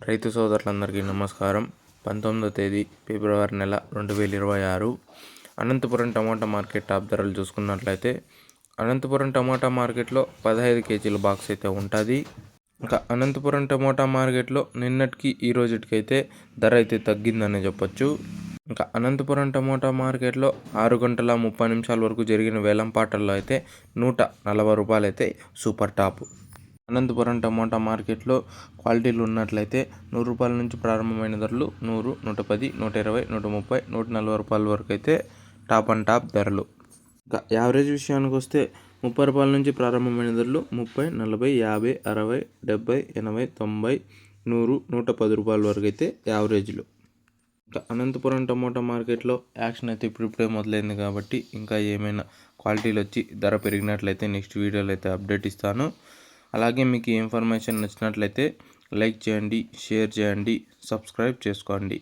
రైతు సోదరులందరికీ నమస్కారం. 19వ తేదీ ఫిబ్రవరి నెల 2026 అనంతపురం టమాటా మార్కెట్ టాప్ ధరలు చూసుకున్నట్లయితే అనంతపురం టమాటా మార్కెట్లో 15 కేజీల బాక్స్ అయితే ఉంటుంది. ఇంకా అనంతపురం టమాటా మార్కెట్లో నిన్నటికి ఈ రోజుకైతే ధర అయితే తగ్గిందనే చెప్పొచ్చు. ఇంకా అనంతపురం టమాటా మార్కెట్లో 6 గంటల 30 నిమిషాల వరకు జరిగిన వేలంపాటల్లో అయితే 140 రూపాయలు అయితే సూపర్ టాప్. అనంతపురం టమోటా మార్కెట్లో క్వాలిటీలు ఉన్నట్లయితే 100 రూపాయల నుంచి ప్రారంభమైన ధరలు 100, 110, 120, 130, 140 రూపాయల వరకు అయితే టాప్ అండ్ టాప్ ధరలు. ఇంకా యావరేజ్ విషయానికి వస్తే 30 రూపాయల నుంచి ప్రారంభమైన ధరలు 30, 40, 50, 60, 70, 80, 90, 100, 110 రూపాయల వరకు అయితే యావరేజ్లు. ఇంకా అనంతపురం టమోటా మార్కెట్లో యాక్షన్ అయితే ఇప్పుడిప్పుడే మొదలైంది కాబట్టి ఇంకా ఏమైనా క్వాలిటీలు వచ్చి ధర పెరిగినట్లయితే నెక్స్ట్ వీడియోలో అయితే అప్డేట్ ఇస్తాను. అలాగే మీకు ఈ ఇన్ఫర్మేషన్ నచ్చినట్లయితే లైక్ చేయండి, షేర్ చేయండి, సబ్స్క్రైబ్ చేసుకోండి.